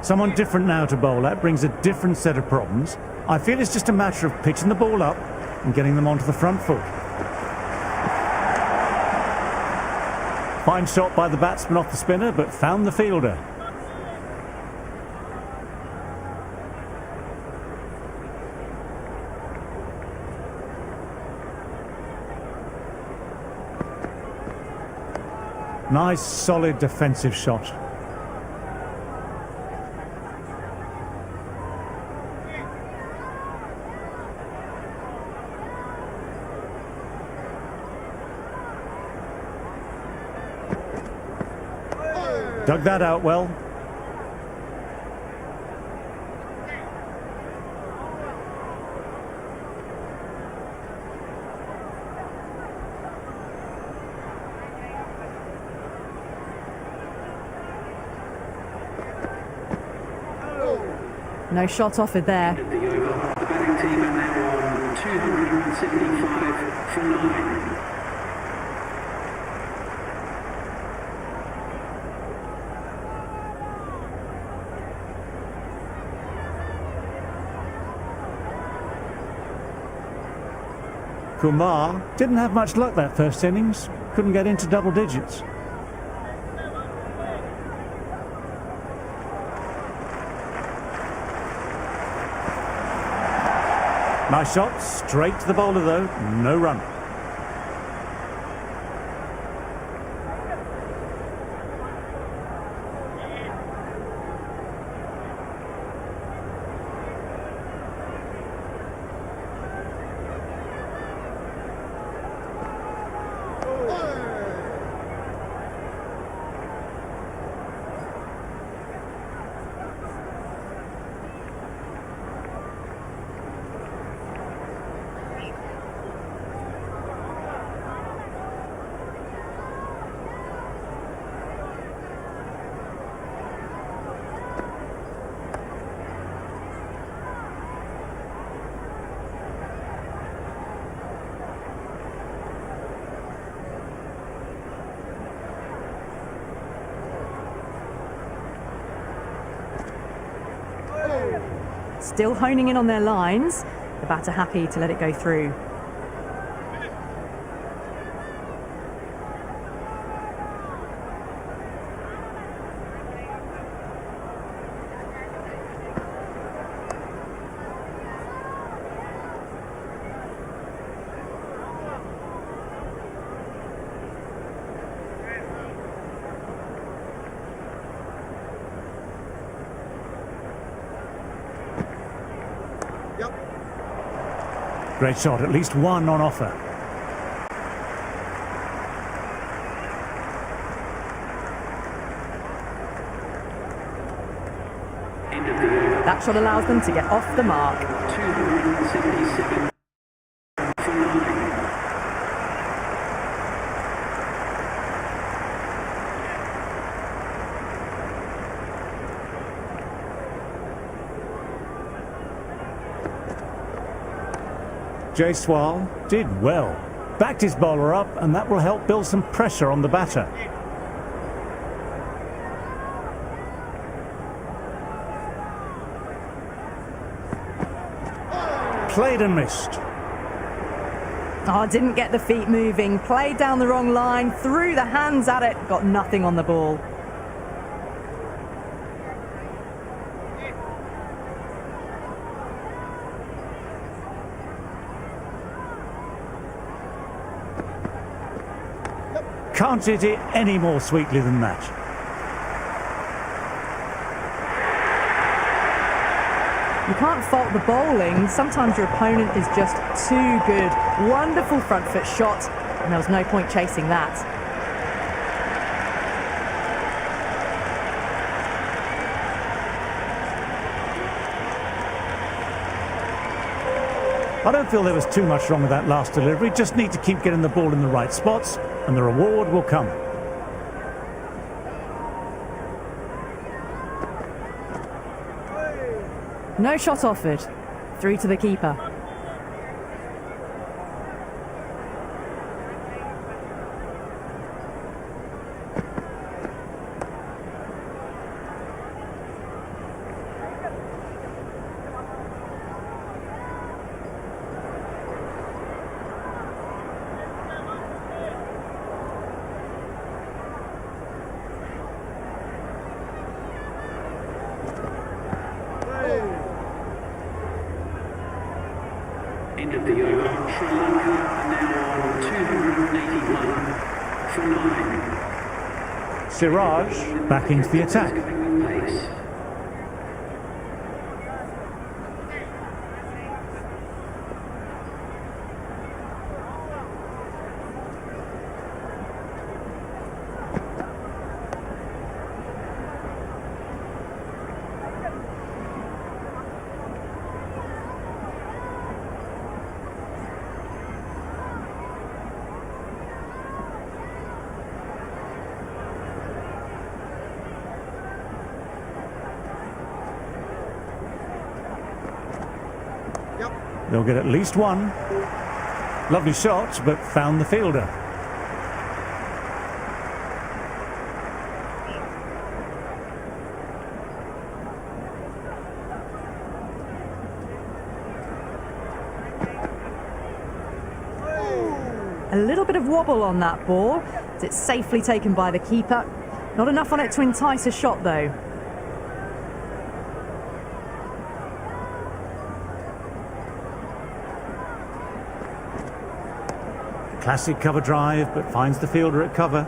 Someone different now to bowl at brings a different set of problems. I feel it's just a matter of pitching the ball up and getting them onto the front foot. Fine shot by the batsman off the spinner, but found the fielder. Nice, solid defensive shot. Dug that out well. No shot offered there. The batting team are now on 275 for 9. Kumar didn't have much luck that first innings. Couldn't get into double digits. Nice shot, straight to the bowler though, no run. Still honing in on their lines. The batter happy to let it go through. Great shot, at least one on offer. That shot allows them to get off the mark. 277 for 9. Jaiswal did well. Backed his bowler up, and that will help build some pressure on the batter. Played and missed. Oh, didn't get the feet moving. Played down the wrong line, threw the hands at it, got nothing on the ball. Can't hit it any more sweetly than that. You can't fault the bowling. Sometimes your opponent is just too good. Wonderful front foot shot, and there was no point chasing that. I don't feel there was too much wrong with that last delivery. Just need to keep getting the ball in the right spots, and the reward will come. No shot offered. Through to the keeper. for 9. Siraj back into the attack. Pace. They'll get at least one. Lovely shot, but found the fielder. A little bit of wobble on that ball. It's safely taken by the keeper. Not enough on it to entice a shot, though. Classic cover drive, but finds the fielder at cover.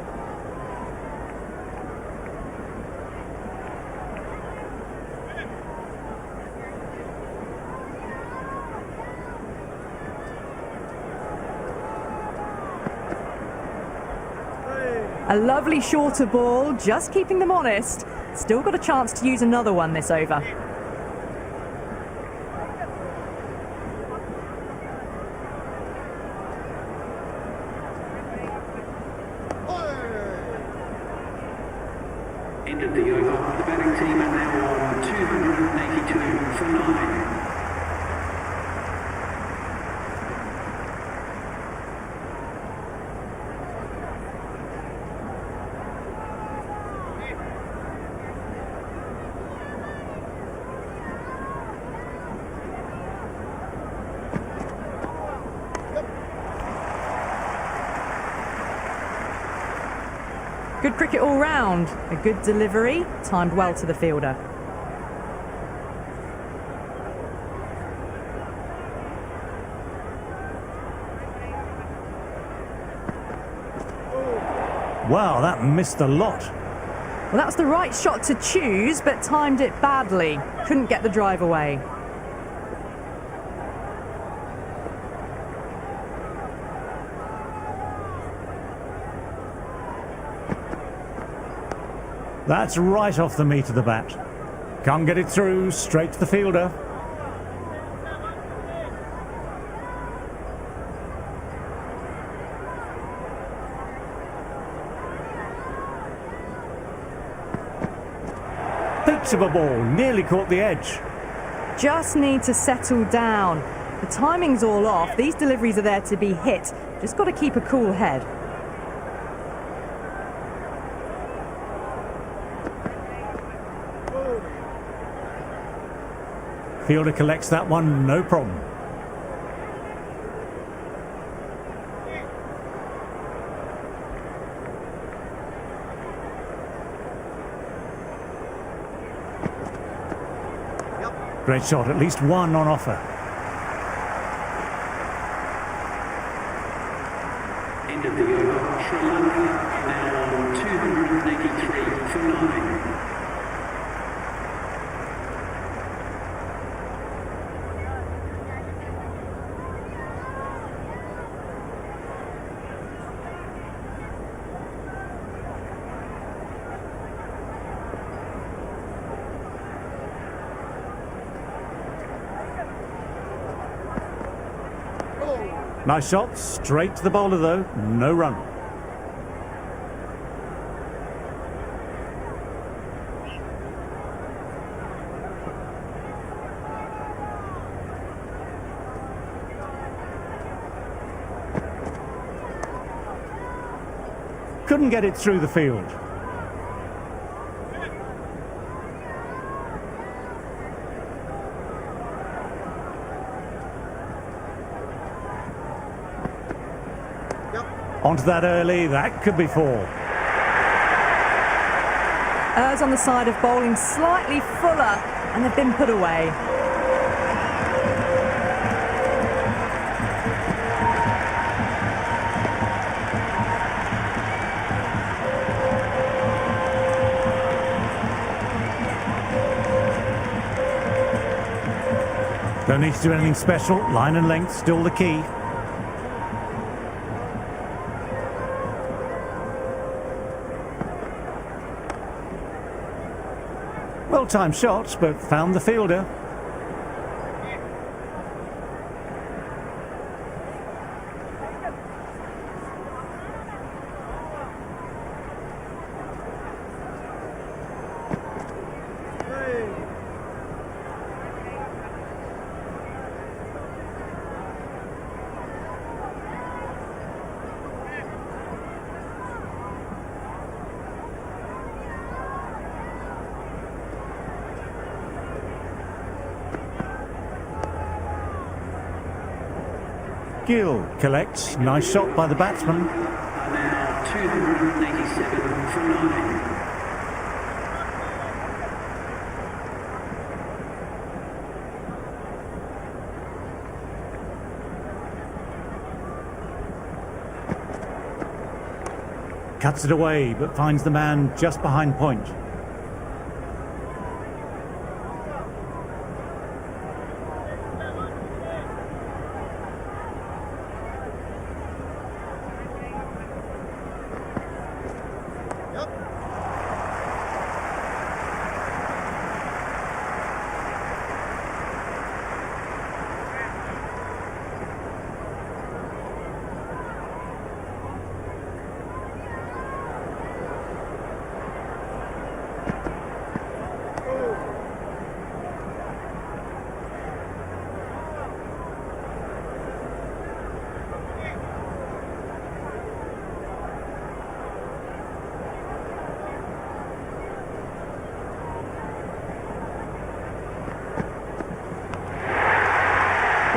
A lovely shorter ball, just keeping them honest. Still got a chance to use another one this over. End of the over. The batting team are now on 282 for 9. Good cricket all round. A good delivery, timed well to the fielder. Wow, that missed a lot. Well, that was the right shot to choose, but timed it badly. Couldn't get the drive away. That's right off the meat of the bat. Can't get it through, straight to the fielder. Peaks of a ball, nearly caught the edge. Just need to settle down. The timing's all off. These deliveries are there to be hit. Just got to keep a cool head. Fielder collects that one, no problem. Great shot, at least one on offer. End of the over. Sri Lanka now on 283 for 9. Nice shot, straight to the bowler though, no run. Couldn't get it through the field. Onto that early, that could be 4. Errs on the side of bowling slightly fuller, and they've been put away. Don't need to do anything special. Line and length still the key. Well-timed shots, but found the fielder. Gill collects. Nice shot by the batsman. Are now 287 for 9. Cuts it away, but finds the man just behind point.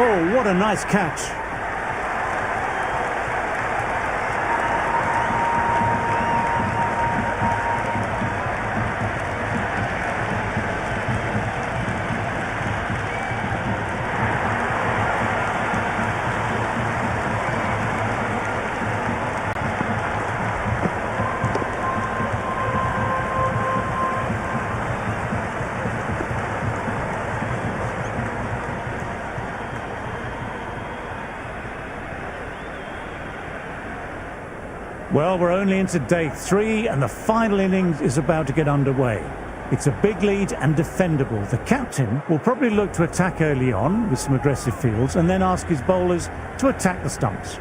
Oh, what a nice catch. Well, we're only into day 3 and the final innings is about to get underway. It's a big lead and defendable. The captain will probably look to attack early on with some aggressive fields and then ask his bowlers to attack the stumps.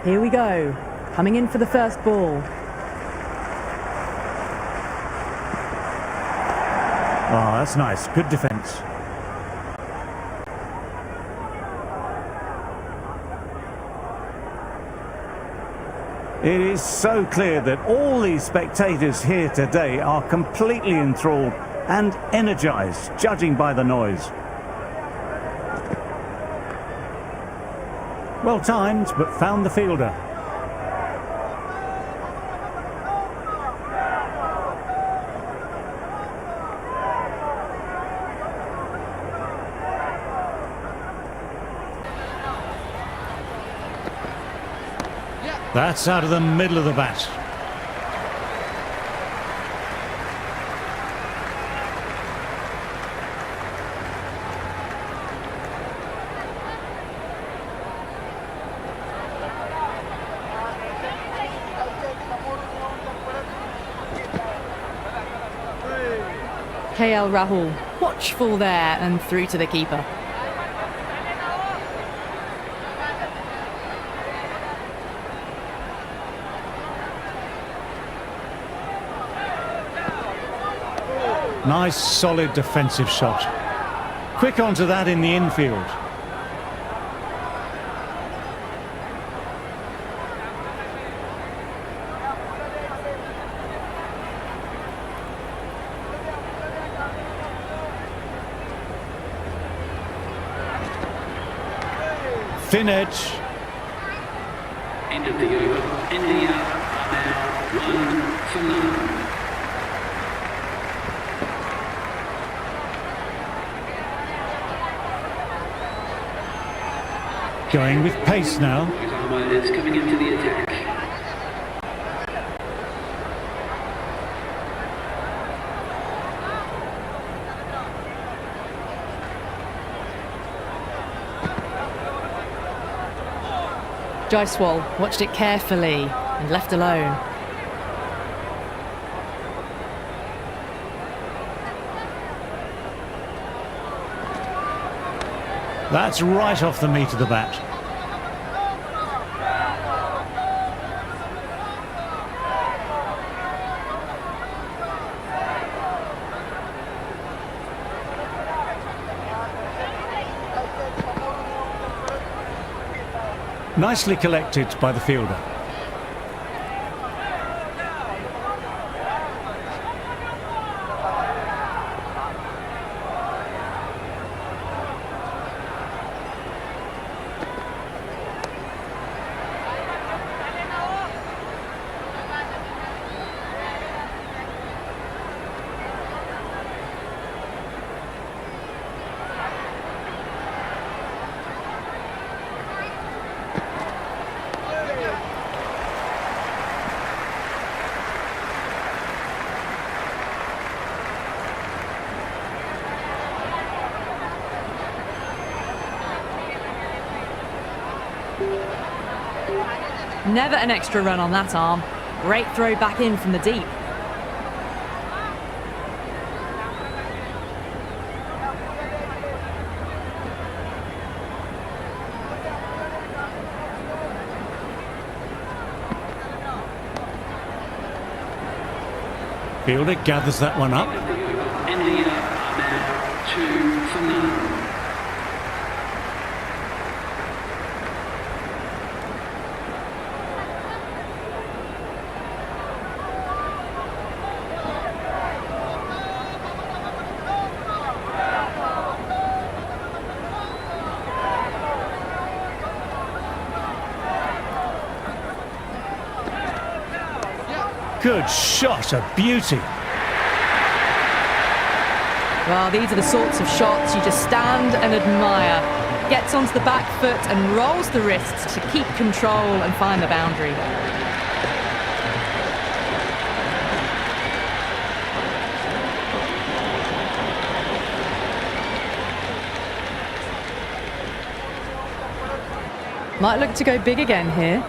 Here we go. Coming in for the first ball. Oh, that's nice. Good defence. It is so clear that all these spectators here today are completely enthralled and energised, judging by the noise. Well timed, but found the fielder. That's out of the middle of the bat. KL Rahul, watchful there and through to the keeper. Nice, solid defensive shot. Quick onto that in the infield. Thin edge. End of the over. India are now 1 for 9. Going with pace now. It's coming into the attack. Jaiswal watched it carefully and left alone. That's right off the meat of the bat. Nicely collected by the fielder. Never an extra run on that arm. Great throw back in from the deep. Fielder gathers that one up. India are now 2 for none. Good shot, a beauty. Well, these are the sorts of shots you just stand and admire. Gets onto the back foot and rolls the wrists to keep control and find the boundary. Might look to go big again here.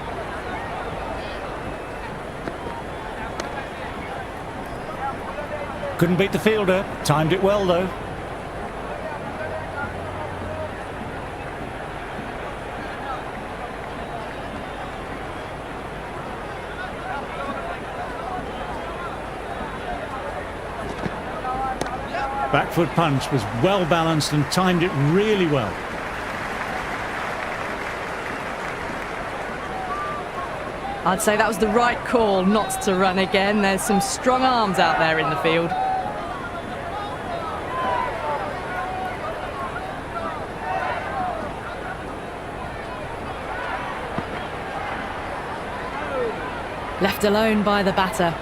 Couldn't beat the fielder. Timed it well, though. Back foot punch was well balanced and timed it really well. I'd say that was the right call not to run again. There's some strong arms out there in the field. Left alone by the batter.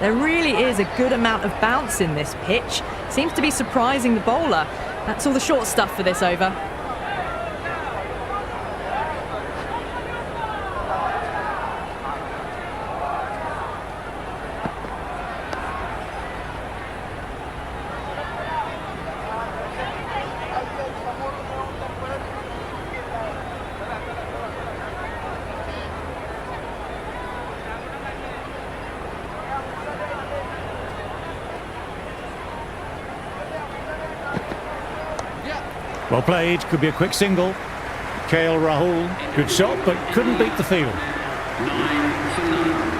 There really is a good amount of bounce in this pitch. Seems to be surprising the bowler. That's all the short stuff for this over. Well played, could be a quick single. KL Rahul, good shot, but couldn't beat the field. 9 for none.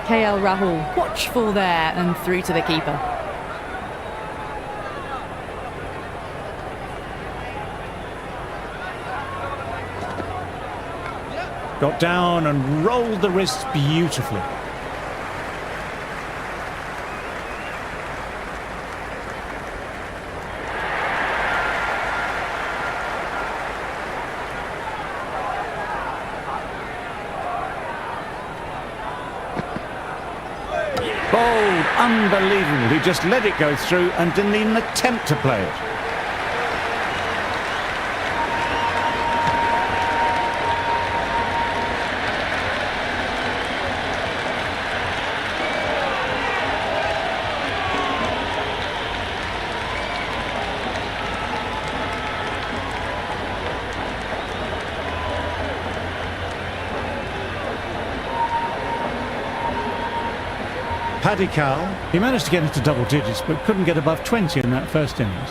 KL Rahul, watchful there and through to the keeper. Got down and rolled the wrists beautifully. Bowled, unbelievable. He just let it go through and didn't even attempt to play it. Paddy Cowell, he managed to get into double digits but couldn't get above 20 in that first innings.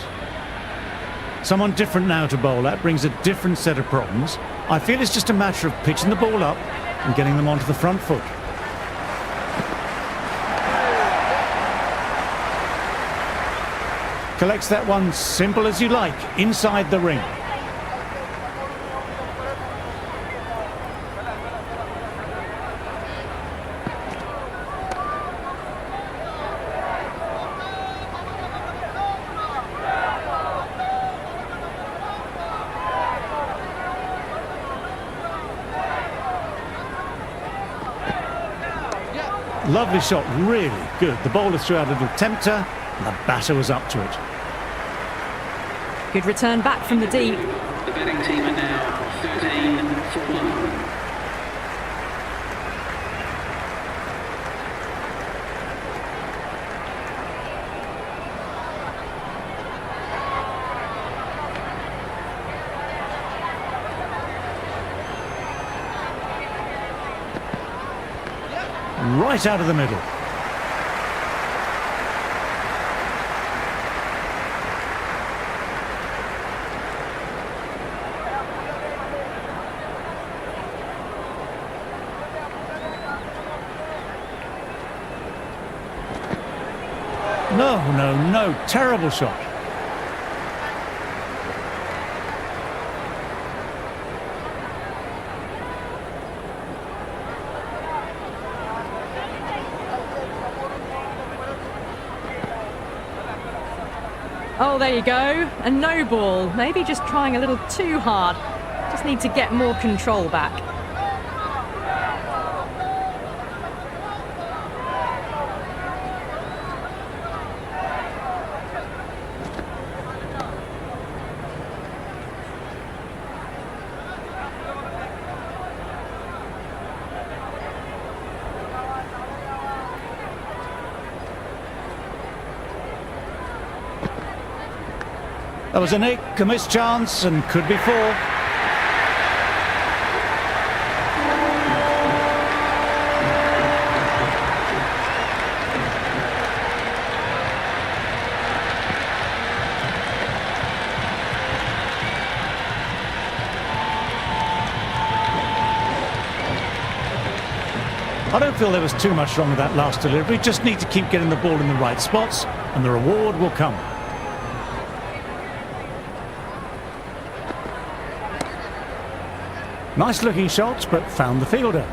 Someone different now to bowl at brings a different set of problems. I feel it's just a matter of pitching the ball up and getting them onto the front foot. Collects that one simple as you like, inside the ring. Lovely shot, really good. The bowler threw out a little tempter, and the batter was up to it. Good return back from the deep. The batting team are now 13 for 1. Right out of the middle. No, terrible shot. Oh, there you go. A no ball. Maybe just trying a little too hard. Just need to get more control back. That was a nick, a missed chance, and could be 4. I don't feel there was too much wrong with that last delivery. Just need to keep getting the ball in the right spots, and the reward will come. Nice looking shots, but found the fielder.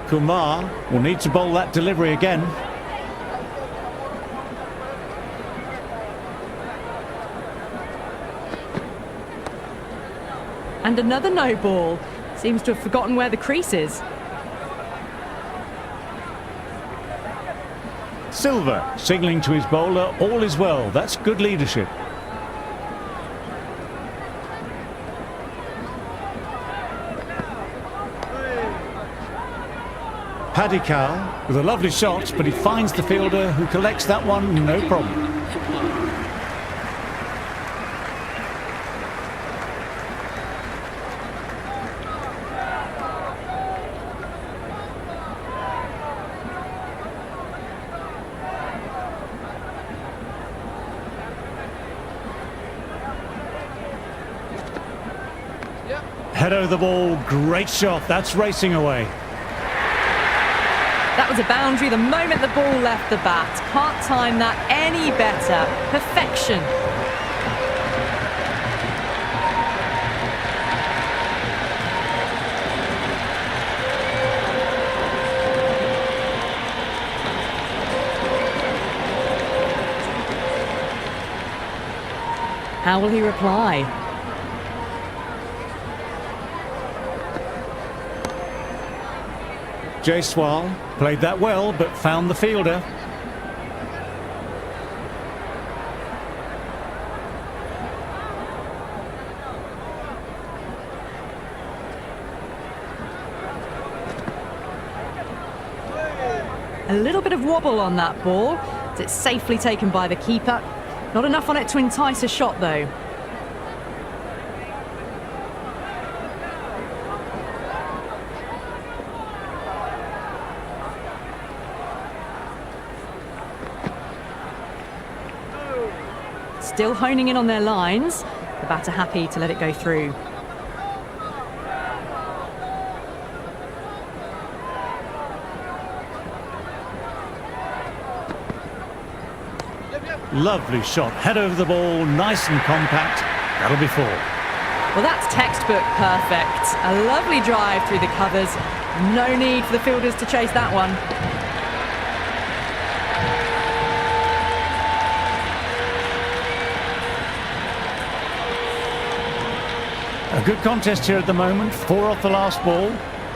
Kumar will need to bowl that delivery again. And another no ball. Seems to have forgotten where the crease is. Silver signalling to his bowler, all is well. That's good leadership. Paddy Cowell with a lovely shot, but he finds the fielder who collects that one, no problem. Head over the ball, great shot, that's racing away. That was a boundary the moment the ball left the bat. Can't time that any better. Perfection. How will he reply? Jaiswal played that well, but found the fielder. A little bit of wobble on that ball. It's safely taken by the keeper. Not enough on it to entice a shot, though. Still honing in on their lines. The batter happy to let it go through. Lovely shot, head over the ball, nice and compact. That'll be 4. Well, that's textbook perfect. A lovely drive through the covers. No need for the fielders to chase that one. A good contest here at the moment, 4 off the last ball.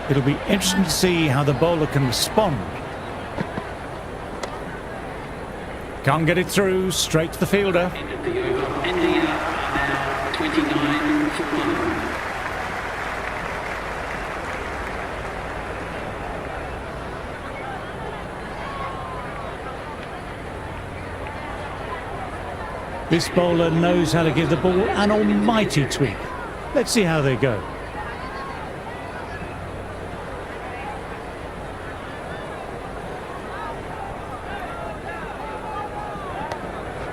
It'll be interesting to see how the bowler can respond. Can't get it through, straight to the fielder. End of the over. India are now 29 for 1. This bowler knows how to give the ball an almighty tweak. Let's see how they go.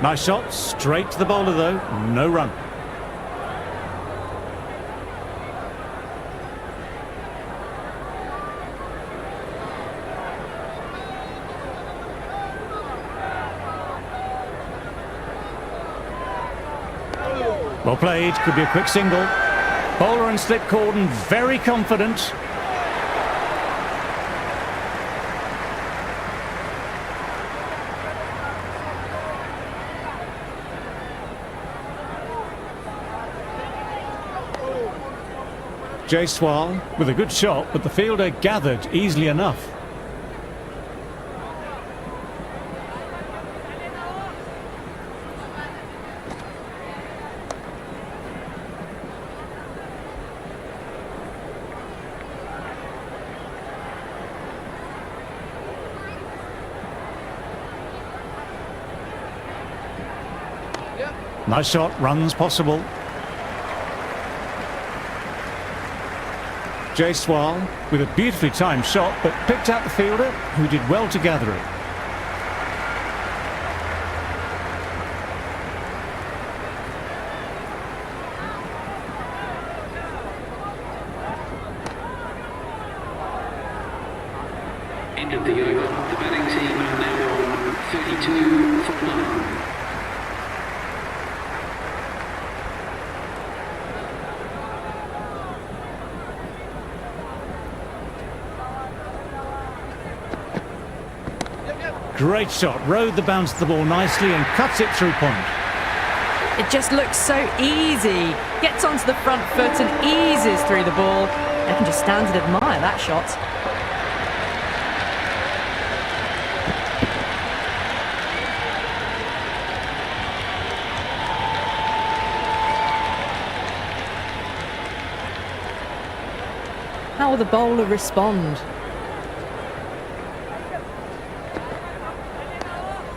Nice shot, straight to the bowler though, no run. Well played, could be a quick single. Bowler and slip cordon, very confident. Jaiswal with a good shot, but the fielder gathered easily enough. Nice shot, runs possible. Jaiswal with a beautifully timed shot, but picked out the fielder, who did well to gather it. End of the over. The batting team are now on 32 for 1. Great shot, rode the bounce of the ball nicely and cuts it through pond. It just looks so easy. Gets onto the front foot and eases through the ball. I can just stand and admire that shot. How will the bowler respond?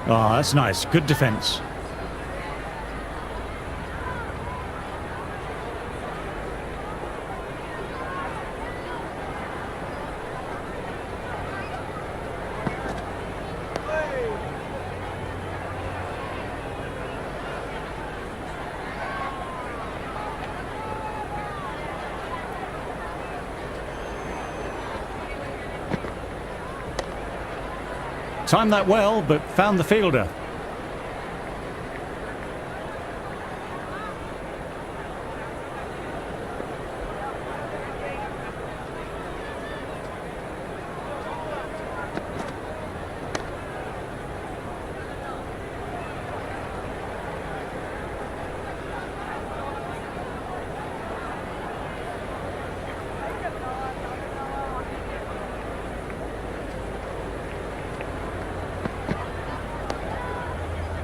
Ah, that's nice. Good defence. Timed that well, but found the fielder.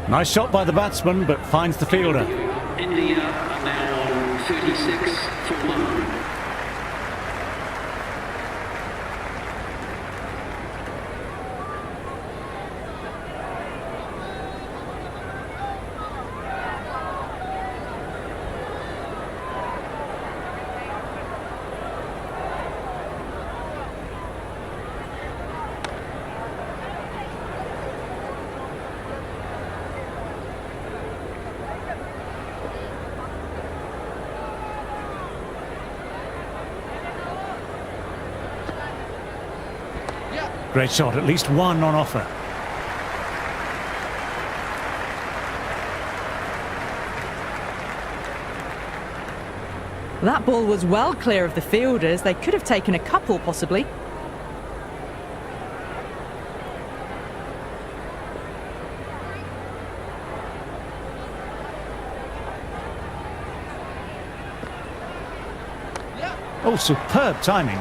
Nice shot by the batsman, but finds the fielder. India are now on 36 for 1. Great shot, at least one on offer. That ball was well clear of the fielders. They could have taken a couple, possibly. Oh, superb timing.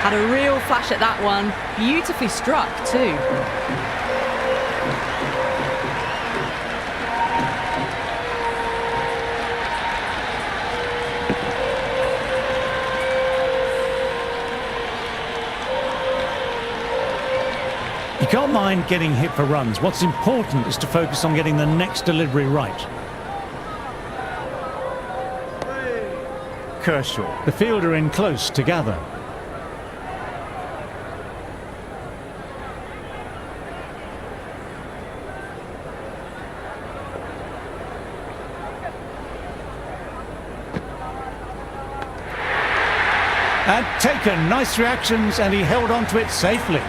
Had a real flash at that one. Beautifully struck, too. You can't mind getting hit for runs. What's important is to focus on getting the next delivery right. Kershaw, the fielder in close to gather. And taken, nice reactions, and he held on to it safely.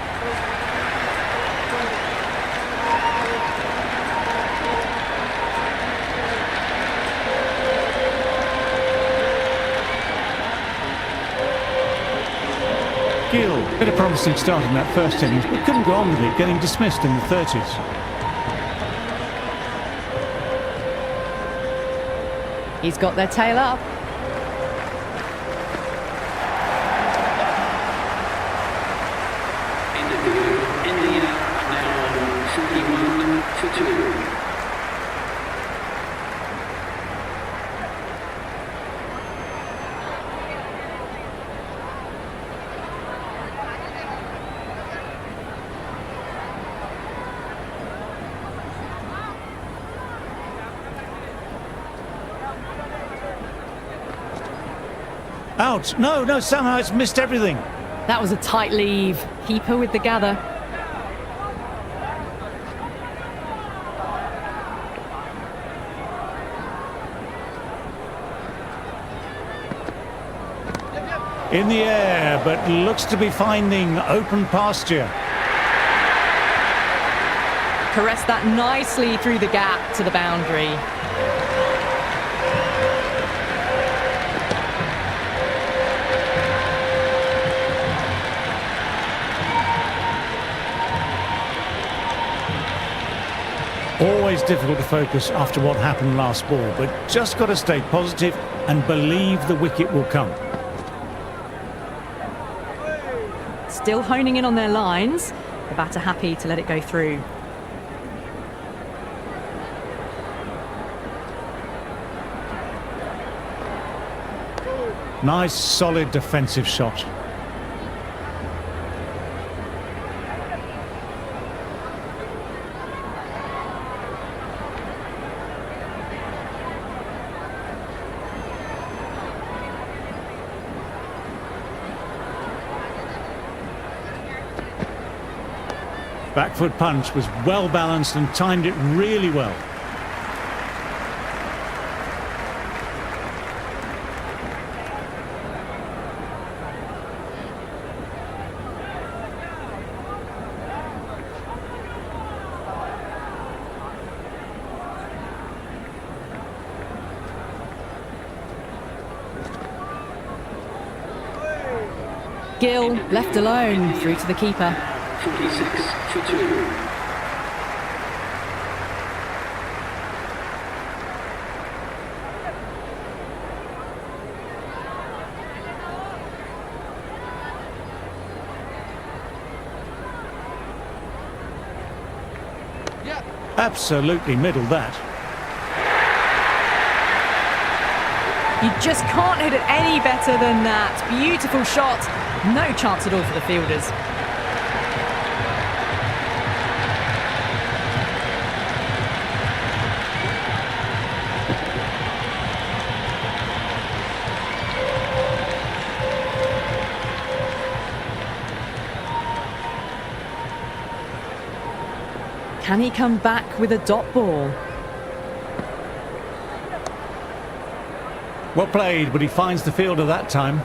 Gill, bit of promising start in that first innings, but couldn't go on with it, getting dismissed in the 30s. He's got their tail up. India are now on 41 for 2. Out! No, somehow it's missed everything. That was a tight leave. Keeper with the gather. In the air, but looks to be finding open pasture. Caressed that nicely through the gap to the boundary. Always difficult to focus after what happened last ball, but just got to stay positive and believe the wicket will come. Still honing in on their lines. The batter happy to let it go through. Nice, solid defensive shot. Back foot punch was well balanced and timed it really well. Gill, left alone, through to the keeper. 46 for 2. Absolutely middled that. You just can't hit it any better than that. Beautiful shot. No chance at all for the fielders. Can he come back with a dot ball? Well played, but he finds the fielder that time.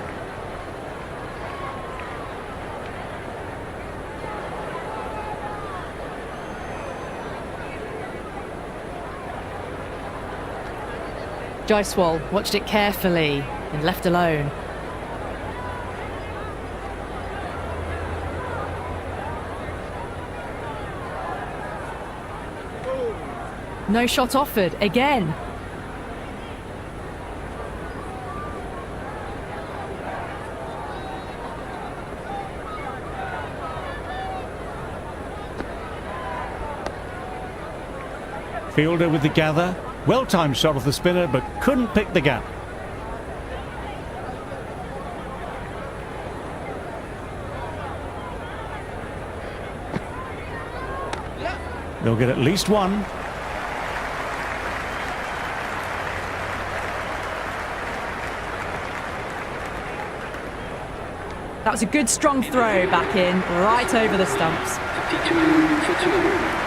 Jaiswal watched it carefully and left alone. No shot offered again. Fielder with the gather. Well-timed shot off the spinner, but couldn't pick the gap. They'll get at least one. That was a good strong throw back in, right over the stumps. 52 for 2.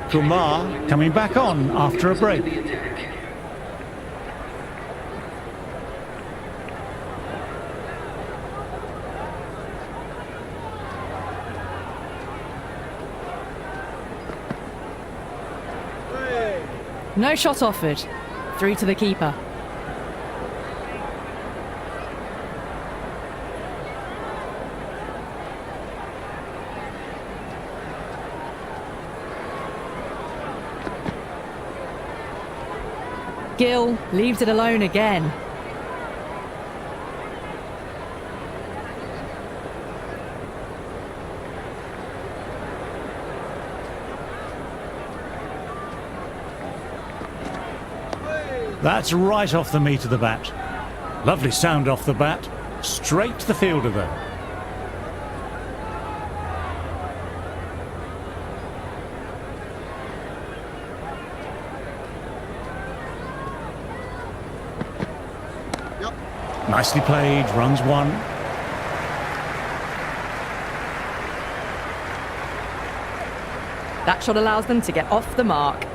Kumar coming back on after a break. No shot offered. Through to the keeper. Gill leaves it alone again. That's right off the meat of the bat. Lovely sound off the bat. Straight to the fielder though. Nicely played, runs one. That shot allows them to get off the mark.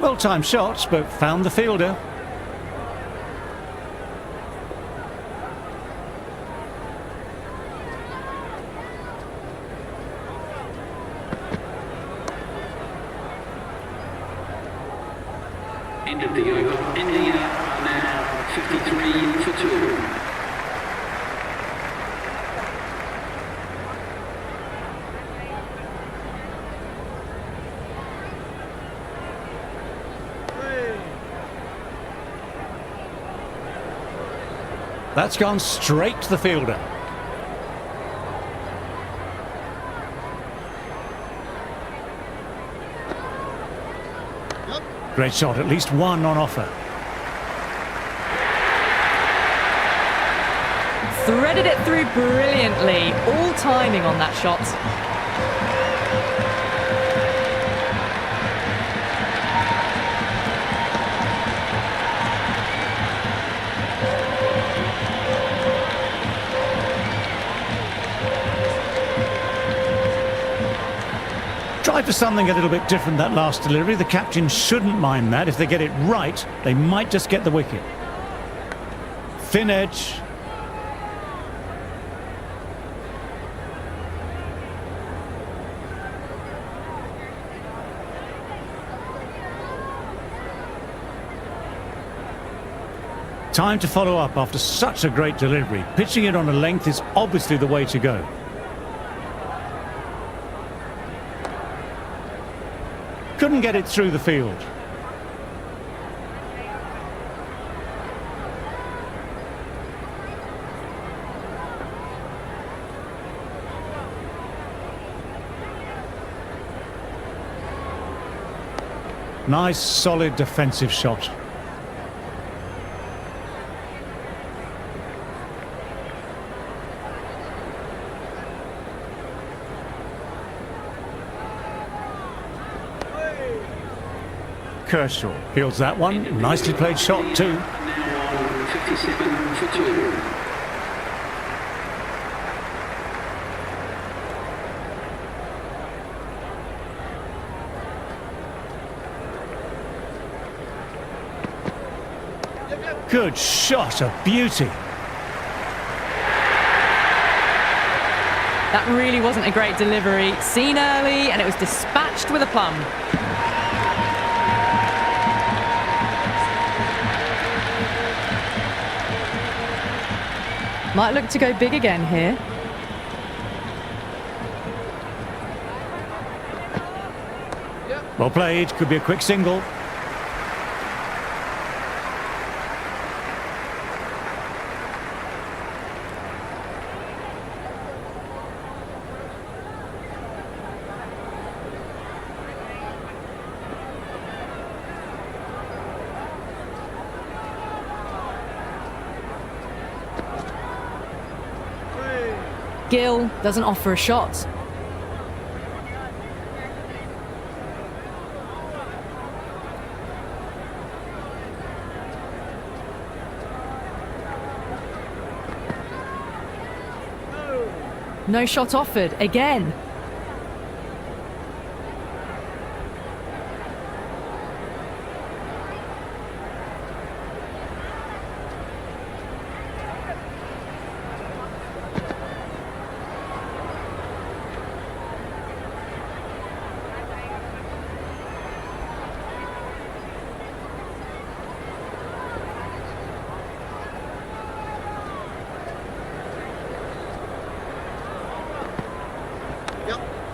Well-timed shots, but found the fielder. End of the over. India are now 53 for 2. That's gone straight to the fielder. Great shot, at least one on offer. Threaded it through brilliantly. All timing on that shot. Tried for something a little bit different that last delivery. The captain shouldn't mind that. If they get it right, they might just get the wicket. Thin edge. Time to follow up after such a great delivery. Pitching it on a length is obviously the way to go. Couldn't get it through the field. Nice, solid defensive shot. Kershaw fields that one. Nicely played shot too. Now on 57 for 2. Good shot, a beauty. That really wasn't a great delivery. Seen early, and it was dispatched with a plum. Might look to go big again here. Well played, could be a quick single. Gill doesn't offer a shot. No shot offered again.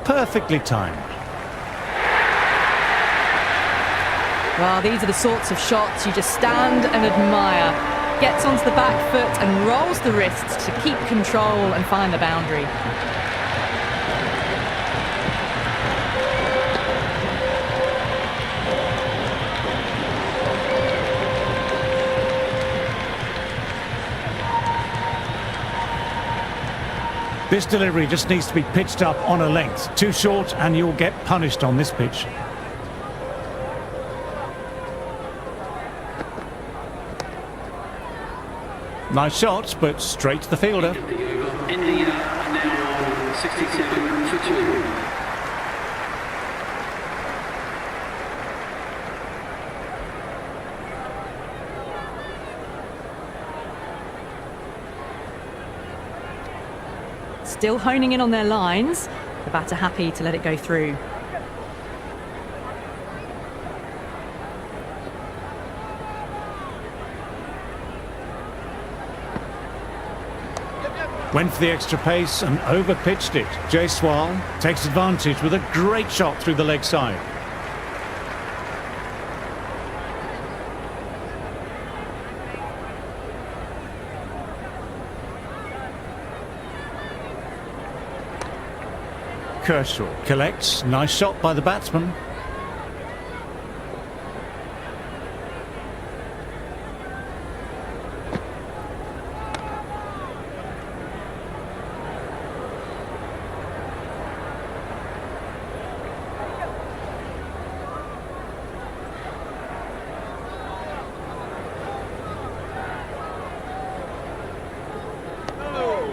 Perfectly timed. Well, these are the sorts of shots you just stand and admire. Gets onto the back foot and rolls the wrists to keep control and find the boundary. This delivery just needs to be pitched up on a length. Too short and you'll get punished on this pitch. Nice shots, but straight to the fielder. India are now on 67 for 2. Still honing in on their lines. The batter happy to let it go through. Went for the extra pace and over-pitched it. Jaiswal takes advantage with a great shot through the leg side. Kershaw collects. Nice shot by the batsman.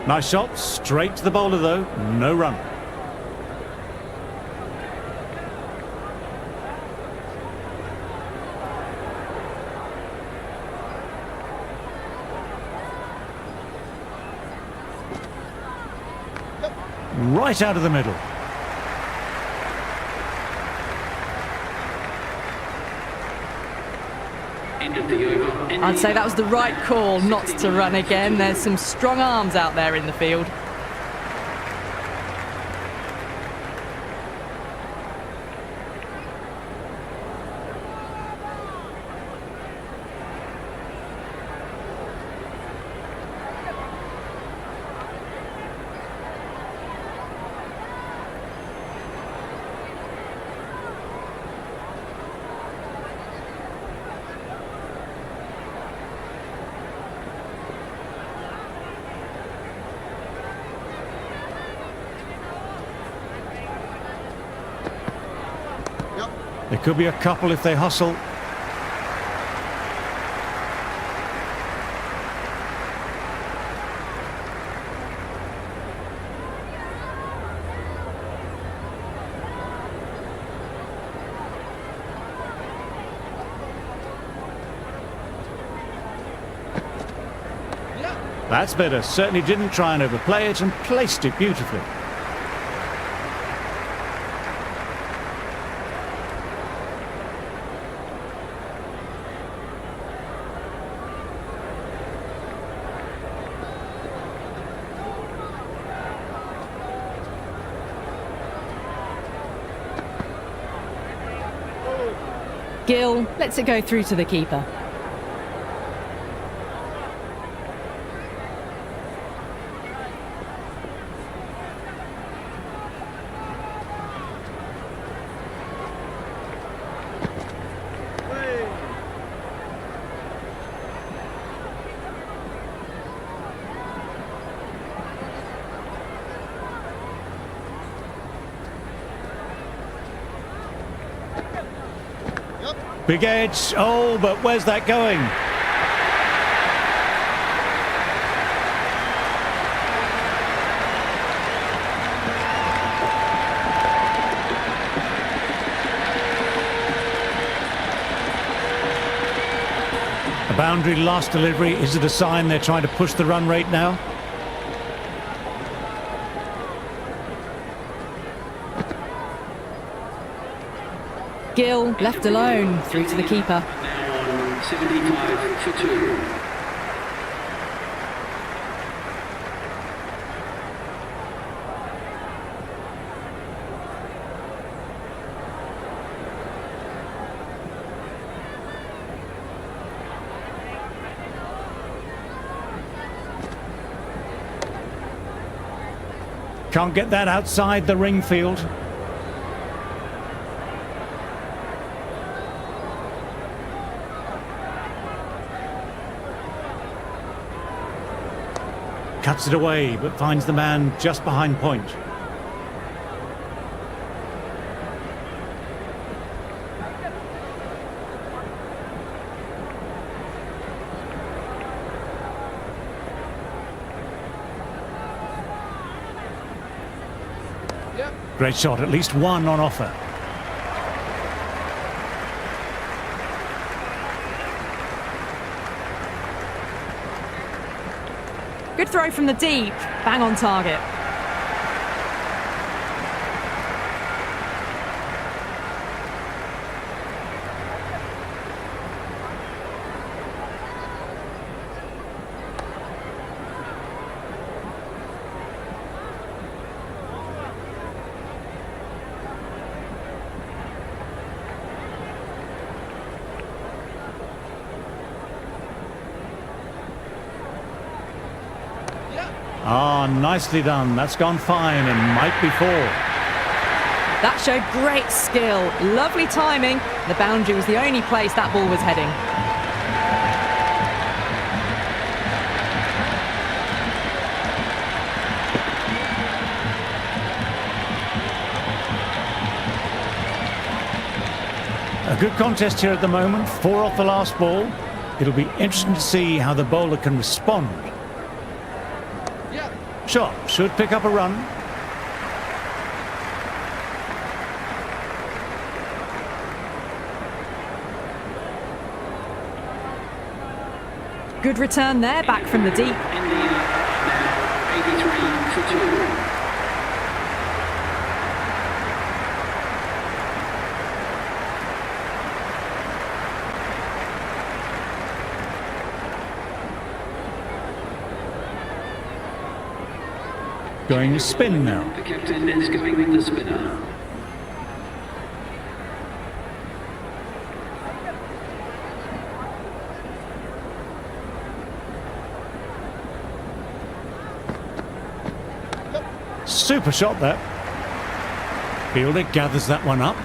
Nice shot, straight to the bowler though, no run. right out of the middle. End of the over. I'd say that was the right call not to run again. There's some strong arms out there in the field. There could be a couple if they hustle. That's better. Certainly didn't try and overplay it and placed it beautifully. Gill lets it go through to the keeper. Big edge. Oh, but where's that going? A boundary last delivery. Is it a sign they're trying to push the run rate now? Gill left alone through to the keeper. Now on 75 for 2. Can't get that outside the ring field. Cuts it away, but finds the man just behind point. Great shot, at least one on offer. Good throw from the deep, bang on target. Ah, nicely done. That's gone fine and might be 4. That showed great skill, lovely timing. The boundary was the only place that ball was heading. A good contest here at the moment. 4 off the last ball. It'll be interesting to see how the bowler can respond. Shot should pick up a run. Good return there, back from the deep. In the now 83 for 2. going with spin now. The captain is going with the spinner. Super shot there. Fielder gathers that one up.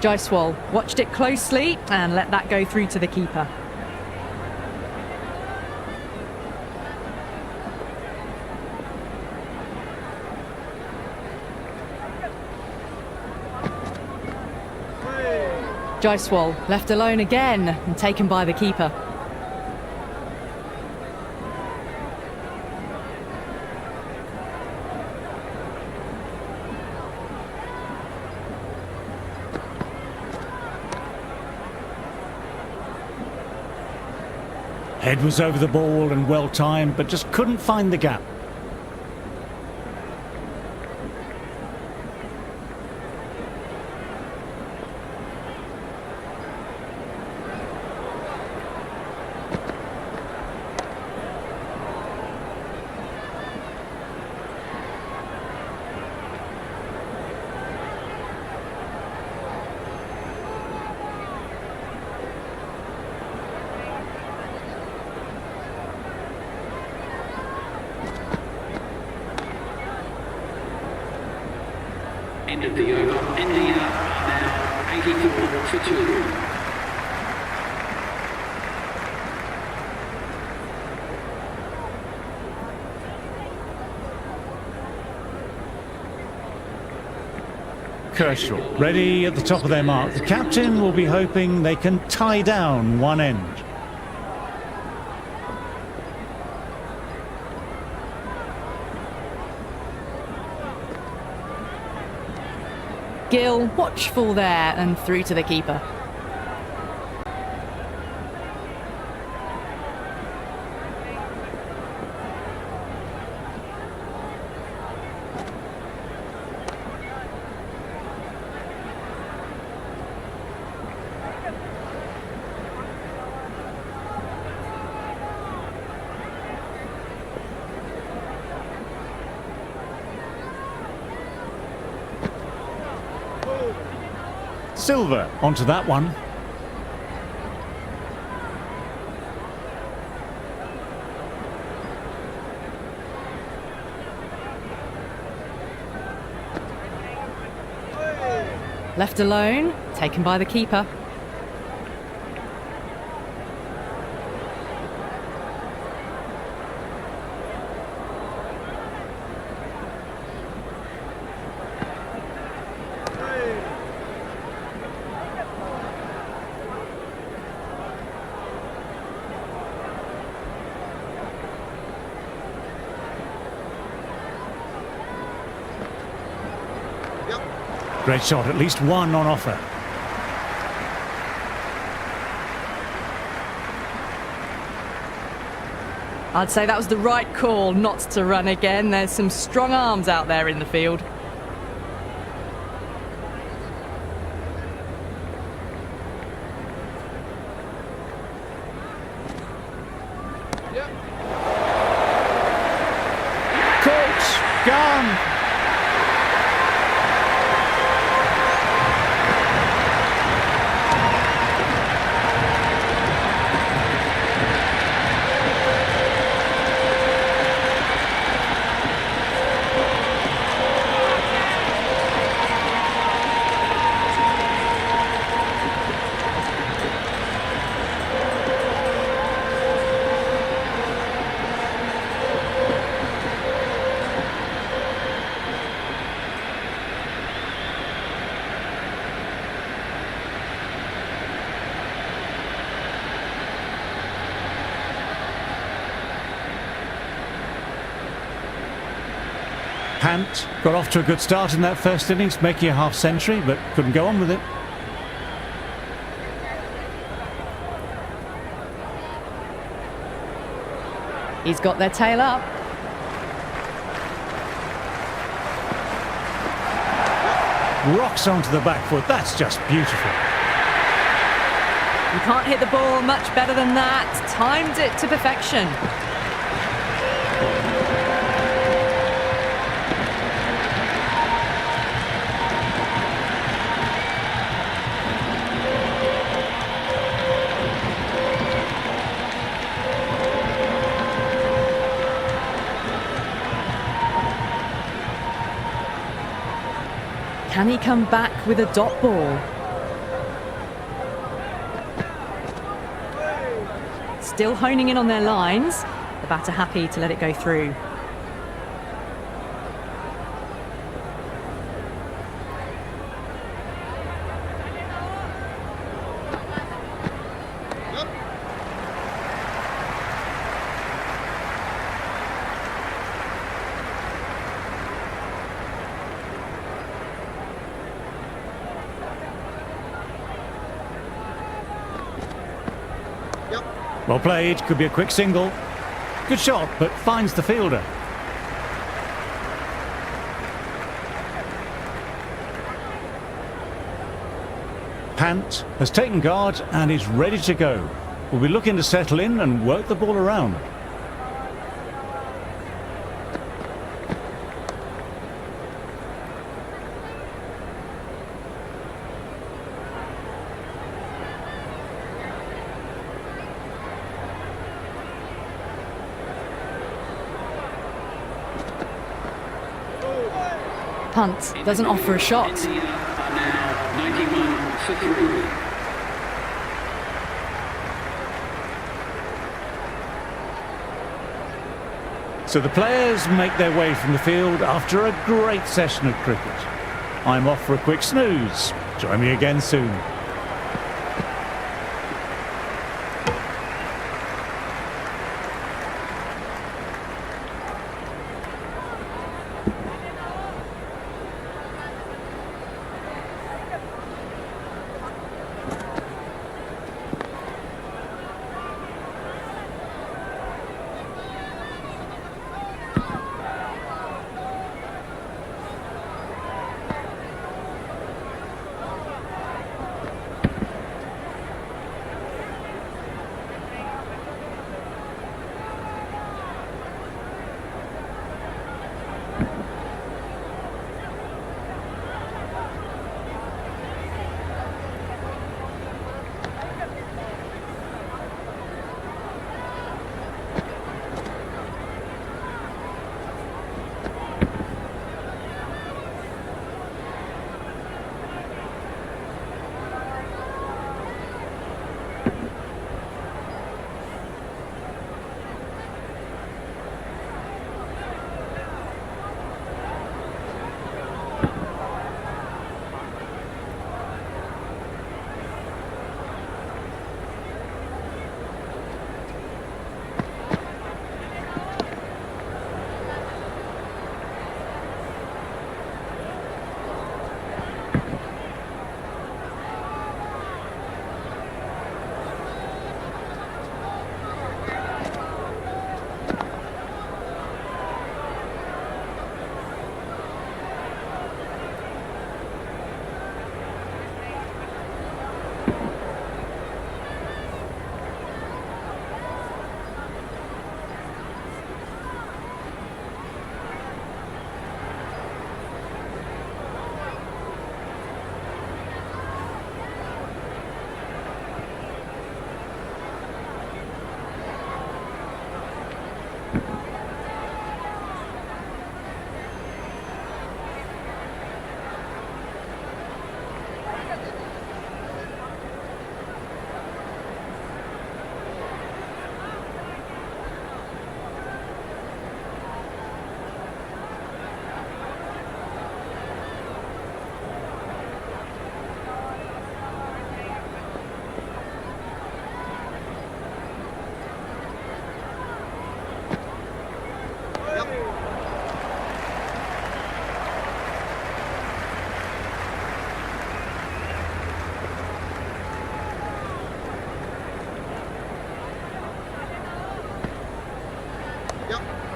Jaiswal watched it closely and let that go through to the keeper. Jaiswal left alone again and taken by the keeper. Head was over the ball and well timed, but just couldn't find the gap. End of the over. India now 84 for 2. Kershaw ready at the top of their mark. The captain will be hoping they can tie down one end. Gill watchful there and through to the keeper. Silver onto that one. Left alone, taken by the keeper. Great shot, at least one on offer. I'd say that was the right call not to run again. There's some strong arms out there in the field. Caught, gone. Pant got off to a good start in that first innings, making a half century, but couldn't go on with it. He's got their tail up. Rocks onto the back foot. That's just beautiful. You can't hit the ball much better than that. Timed it to perfection. Can he come back with a dot ball? Still honing in on their lines. The batter happy to let it go through. Well played, could be a quick single. Good shot, but finds the fielder. Pant has taken guard and is ready to go. We'll be looking to settle in and work the ball around. Punt doesn't offer a shot. India are now 91 for 3. So the players make their way from the field after a great session of cricket. I'm off for a quick snooze. Join me again soon.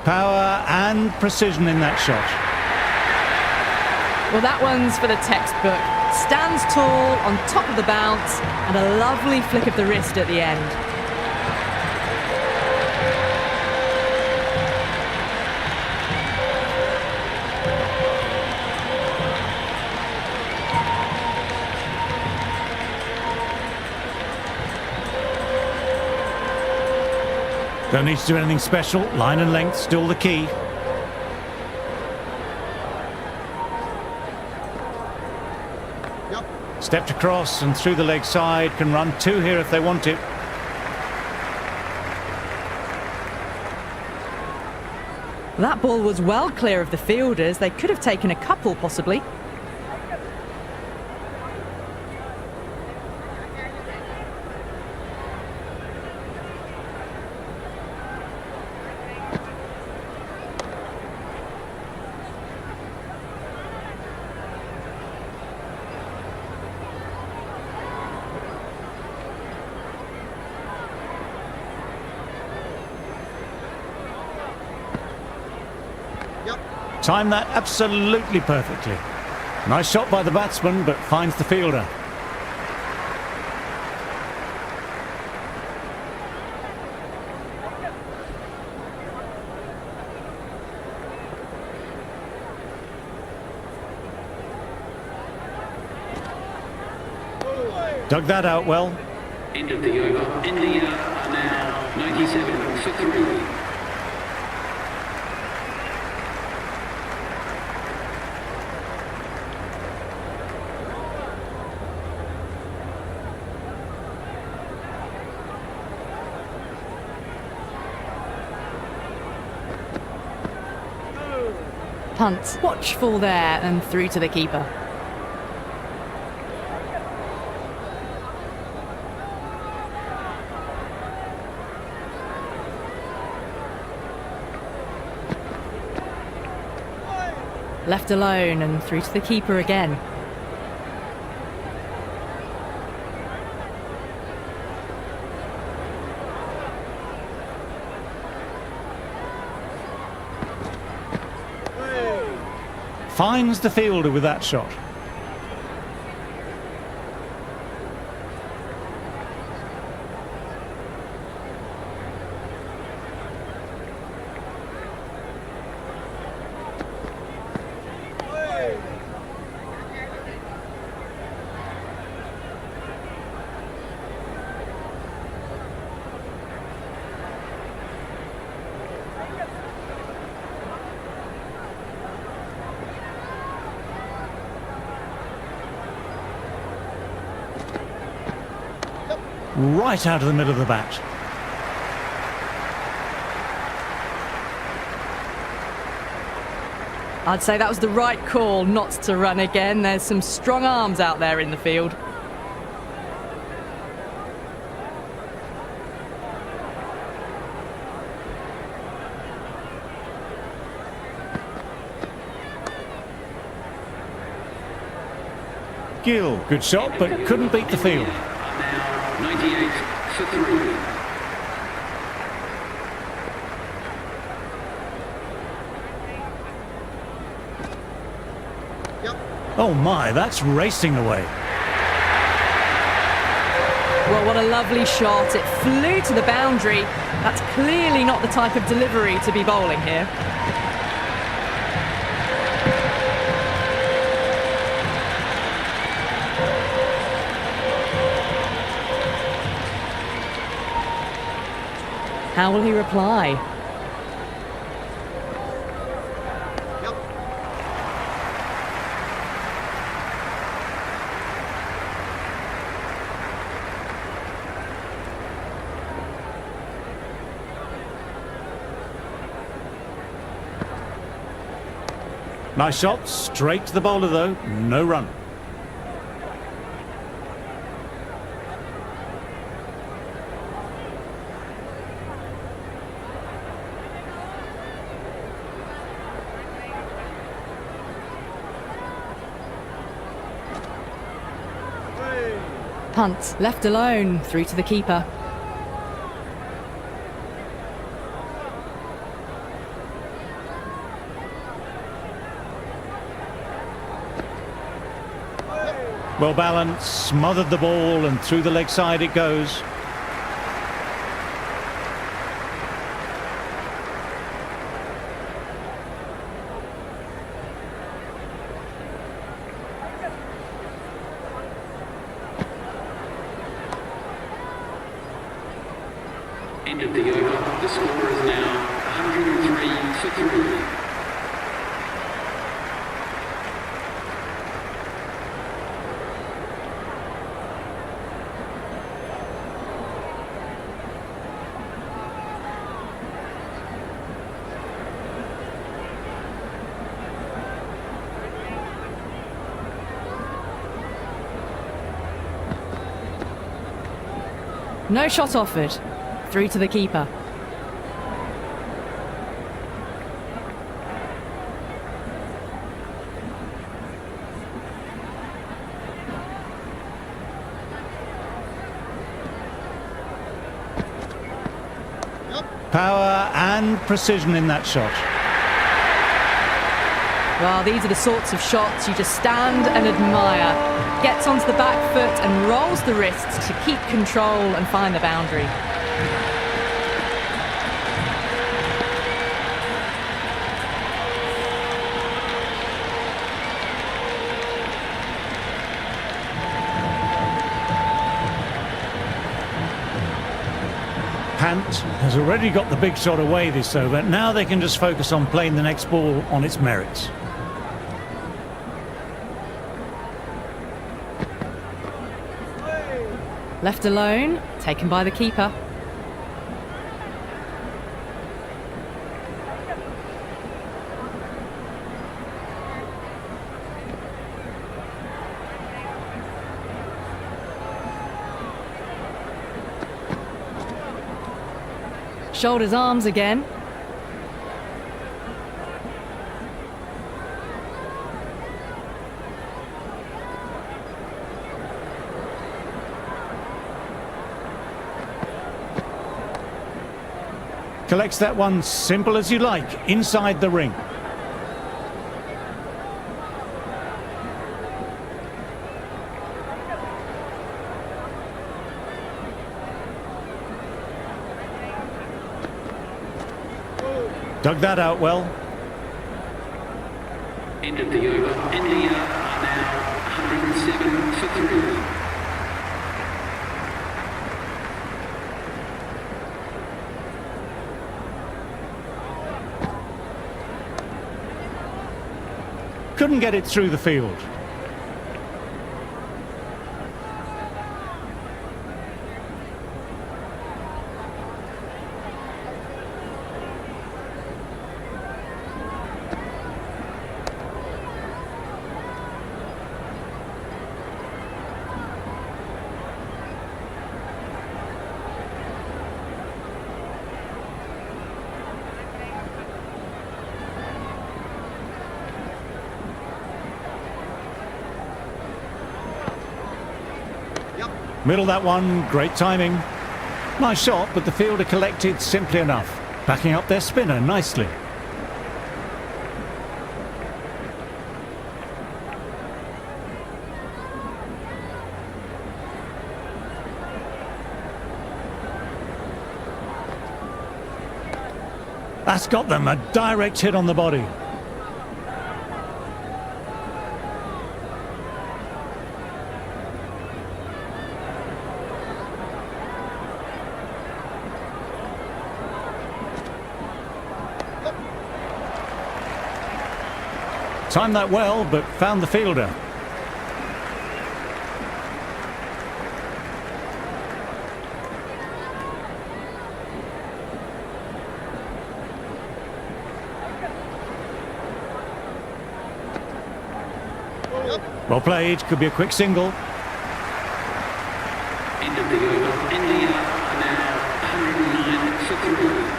Power and precision in that shot. Well, that one's for the textbook. Stands tall on top of the bounce and a lovely flick of the wrist at the end. Don't need to do anything special. Line and length still the key. Stepped across and through the leg side. Can run two here if they want it. That ball was well clear of the fielders. They could have taken a couple, possibly. Timed that absolutely perfectly. Nice shot by the batsman, but finds the fielder. Dug that out well. End of the over. India are now 97 for 3. Punt, watchful there and through to the keeper. Left alone and through to the keeper again. Finds the fielder with that shot. Right out of the middle of the bat. I'd say that was the right call not to run again. There's some strong arms out there in the field. Gill, good shot, but couldn't beat the field. 98 for 3. Oh my, that's racing away. Well, what a lovely shot. It flew to the boundary. That's clearly not the type of delivery to be bowling here. How will he reply? Nice shot, straight to the bowler though, no run. Punt, left alone, through to the keeper. Well balanced, smothered the ball, and through the leg side it goes. End of the over. The score is now 103 for 3. No shot offered. Through to the keeper. Power and precision in that shot. Well, these are the sorts of shots you just stand and admire. Gets onto the back foot and rolls the wrists to keep control and find the boundary. Pant has already got the big shot away this over. Now they can just focus on playing the next ball on its merits. Left alone, taken by the keeper. Shoulders, arms again. Collects that one simple as you like, inside the ring. Dug that out well. End of the over. India are now 107 for 3. Couldn't get it through the field. Middle that one, great timing. Nice shot, but the fielder collected simply enough. Backing up their spinner nicely. That's got them, a direct hit on the body. Timed that well, but found the fielder. Well played, could be a quick single. End of the over. India are now 109 for 3.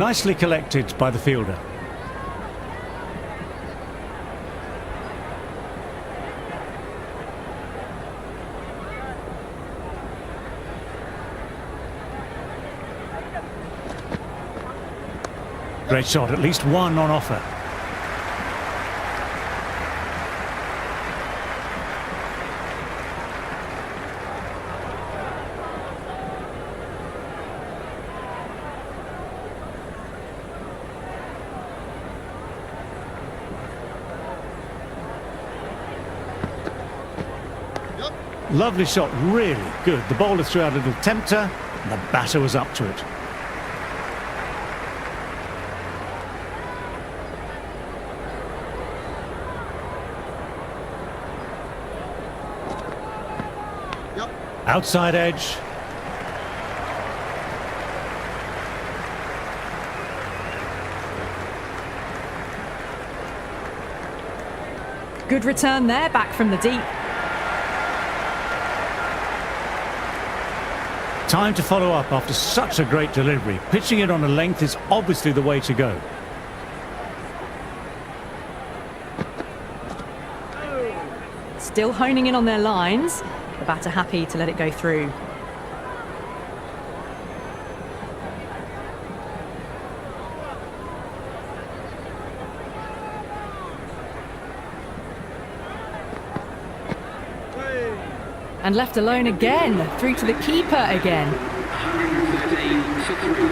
Nicely collected by the fielder. Great shot, at least one on offer. Lovely shot, really good. The bowler threw out a little tempter, and the batter was up to it. Outside edge. Good return there, back from the deep. Time to follow up after such a great delivery. Pitching it on a length is obviously the way to go. Still honing in on their lines. The batter happy to let it go through. And left alone again, through to the keeper again. 113 for 3.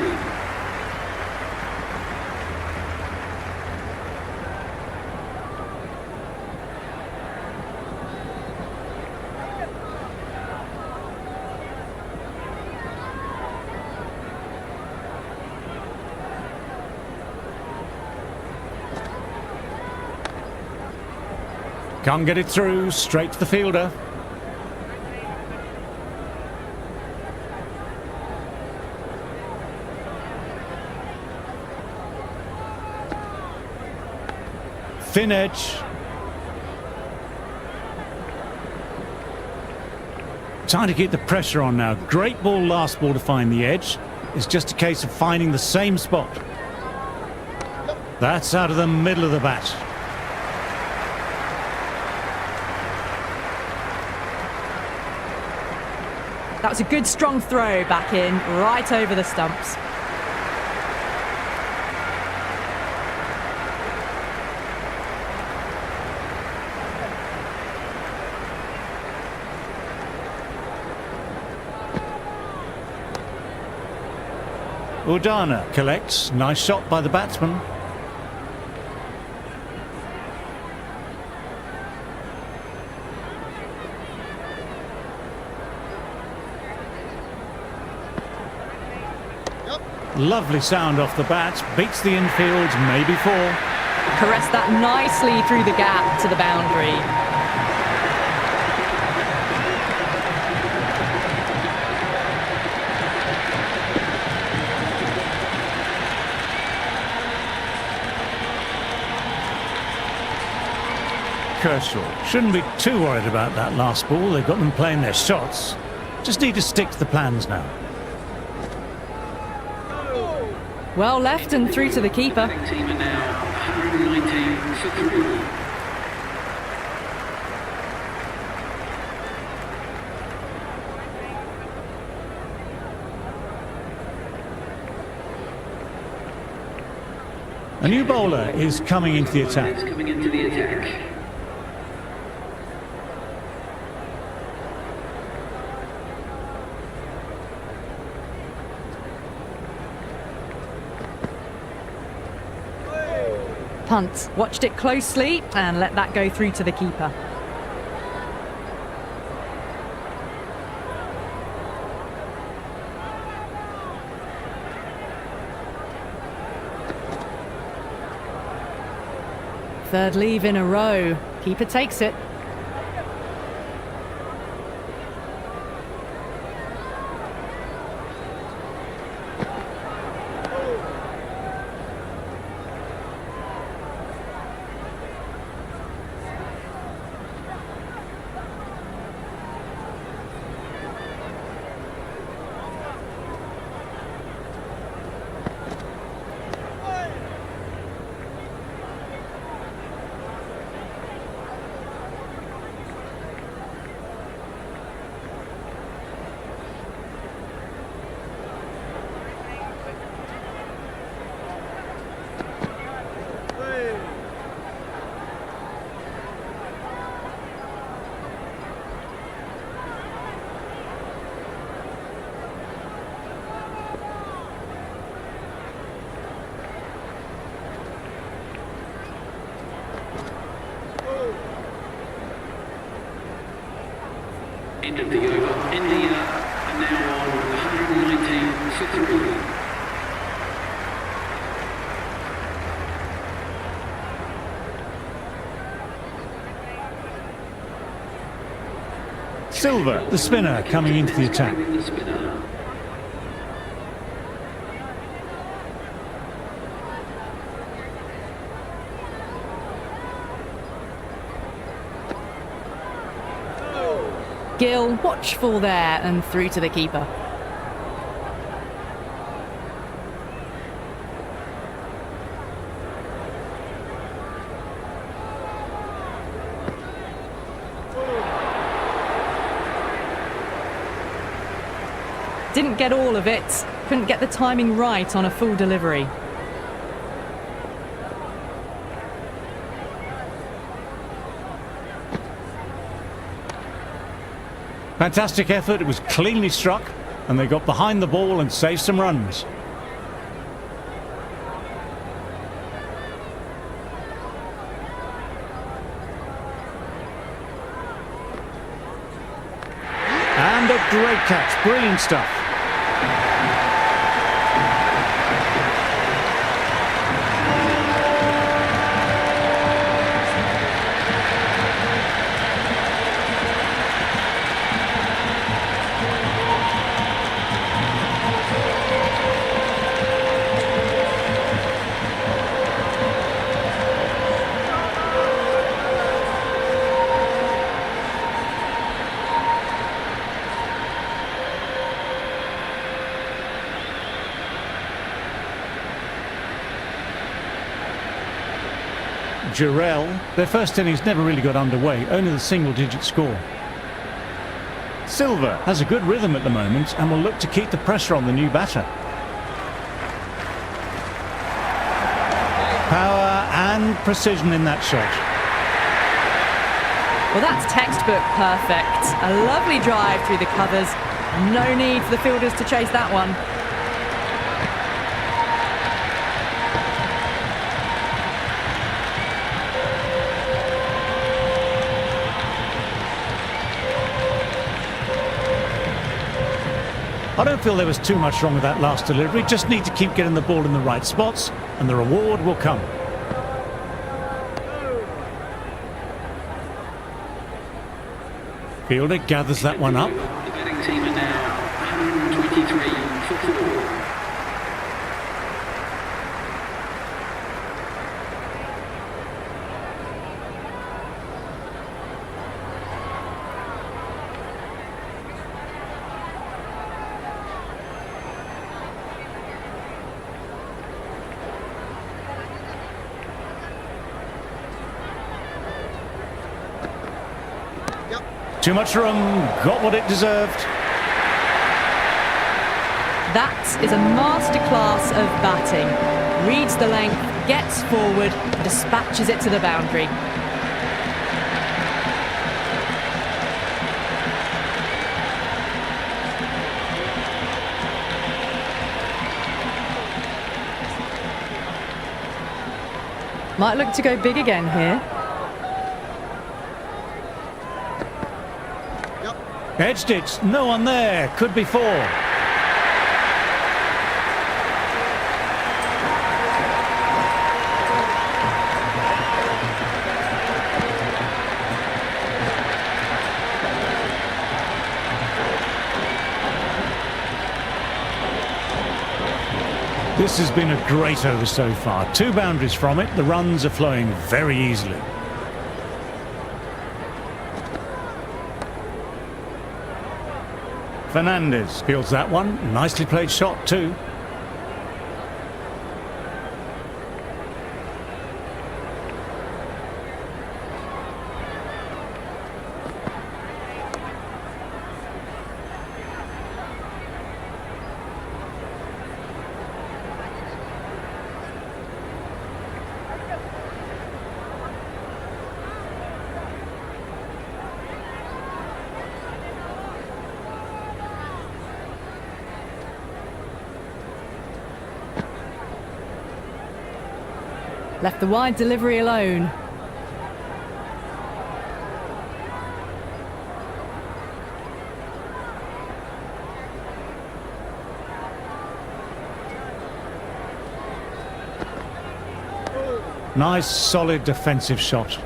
Can't get it through, straight to the fielder. Thin edge. Trying to keep the pressure on now. Great ball last ball to find the edge. It's just a case of finding the same spot. That's out of the middle of the bat. That was a good strong throw back in, right over the stumps. Udana collects. Nice shot by the batsman. Lovely sound off the bat. Beats the infield, maybe 4. Caressed that nicely through the gap to the boundary. Kershaw shouldn't be too worried about that last ball. They've got them playing their shots. Just need to stick to the plans now. Well left and through to the keeper. Team are now 119 for 3. A new bowler is coming into the attack. It's coming into the attack. Punt. Watched it closely and let that go through to the keeper. Third leave in a row. Keeper takes it. End of the over. India are now on 119 for 3. Silver, the spinner, coming into the attack. Gill, watchful there and through to the keeper. Didn't get all of it, couldn't get the timing right on a full delivery. Fantastic effort, it was cleanly struck, and they got behind the ball and saved some runs. And a great catch, brilliant stuff. Jarrell, their first innings never really got underway, only the single-digit score. Silver has a good rhythm at the moment and will look to keep the pressure on the new batter. Power and precision in that shot. Well, that's textbook perfect. A lovely drive through the covers. No need for the fielders to chase that one. I don't feel there was too much wrong with that last delivery, just need to keep getting the ball in the right spots and the reward will come. Fielder gathers that one up. The batting team are now 123 for 4. Too much room, got what it deserved. That is a masterclass of batting. Reads the length, gets forward, dispatches it to the boundary. Might look to go big again here. Edged it, no one there, could be 4. This has been a great over so far. 2 boundaries from it, the runs are flowing very easily. Fernandez fields that one. Nicely played shot too. Left the wide delivery alone. Nice, solid defensive shot.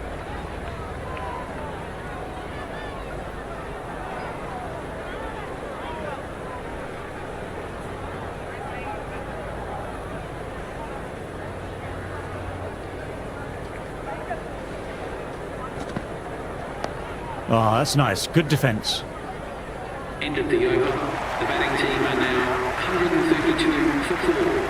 Oh, that's nice. Good defence. End of the over. The batting team are now 132 for 4.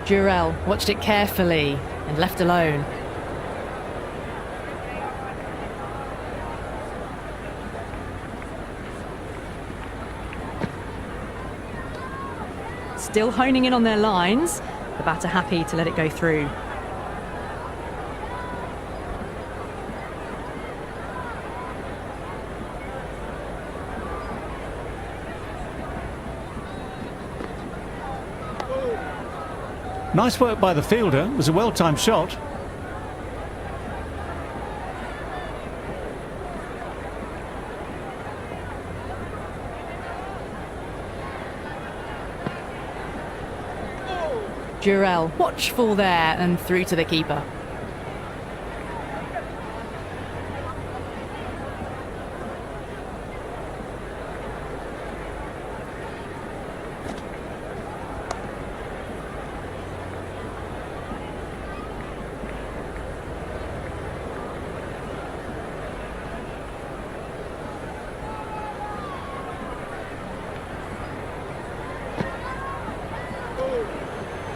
Durrell watched it carefully and left alone. Still honing in on their lines, the batter happy to let it go through. Nice work by the fielder. It was a well-timed shot. Durrell watchful there and through to the keeper.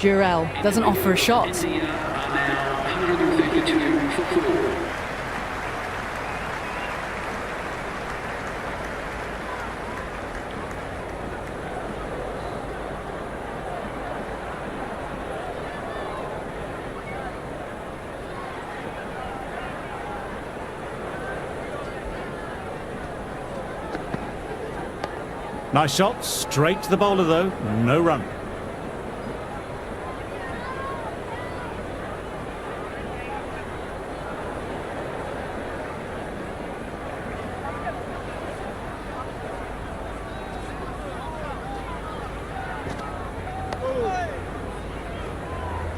Durrell doesn't offer a shot. India are now 132 for 4. Nice shot. Straight to the bowler though. No run.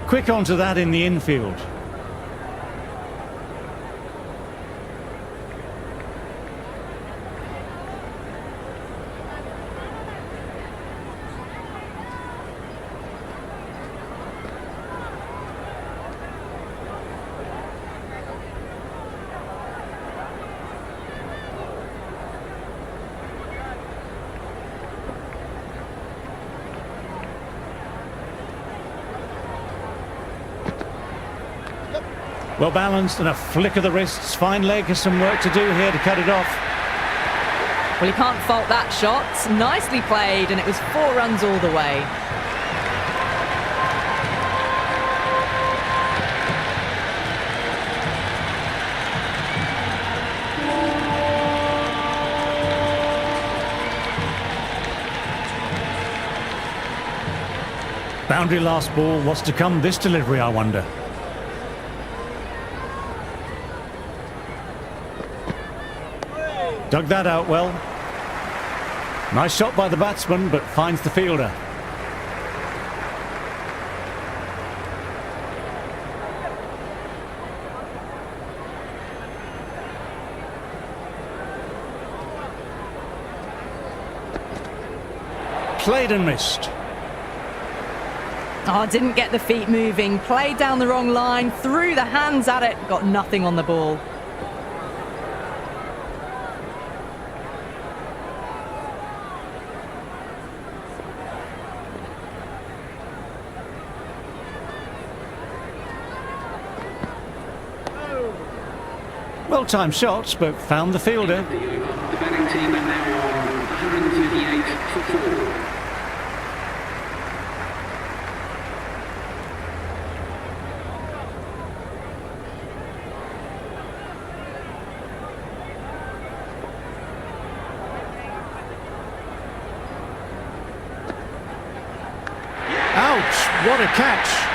Quick onto that in the infield. Well balanced and a flick of the wrists. Fine leg, has some work to do here to cut it off. Well, you can't fault that shot. Nicely played, and it was 4 runs all the way. Boundary last ball. What's to come this delivery, I wonder? Dug that out well. Nice shot by the batsman, but finds the fielder. Played and missed. Oh, didn't get the feet moving. Played down the wrong line, threw the hands at it, got nothing on the ball. Well-timed shots, but found the fielder. The batting team are now on 138 for 4. what a catch.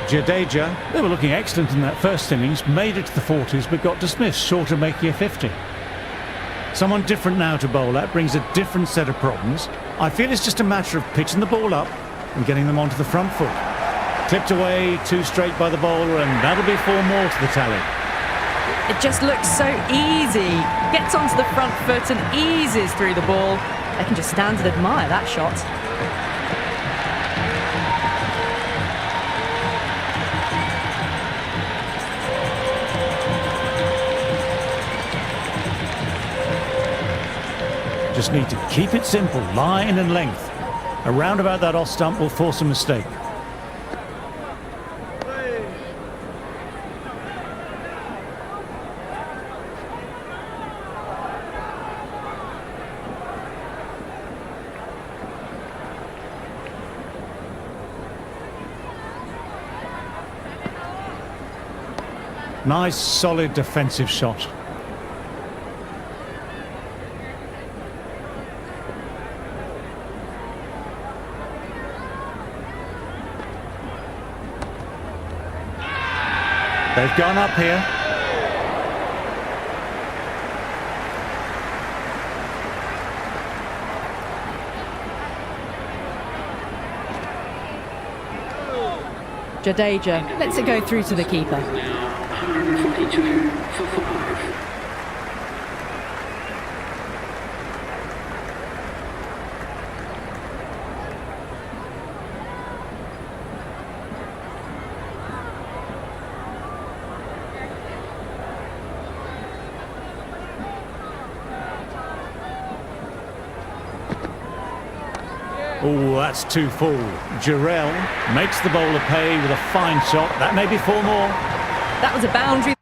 Jadeja, they were looking excellent in that first innings, made it to the 40s but got dismissed short of making a 50. Someone different now to bowl at brings a different set of problems. I feel it's just a matter of pitching the ball up and getting them onto the front foot. Clipped away, 2 straight by the bowler, and that'll be 4 more to the tally. It just looks so easy. Gets onto the front foot and eases through the ball. They can just stand and admire that shot. Just need to keep it simple, line and length. A roundabout that off stump will force a mistake. Nice, solid defensive shot. They've gone up here. Jadeja lets it go through to the keeper. Now 142 for 5. Oh, that's too full. Jarrell makes the bowler pay with a fine shot. That may be 4 more. That was a boundary.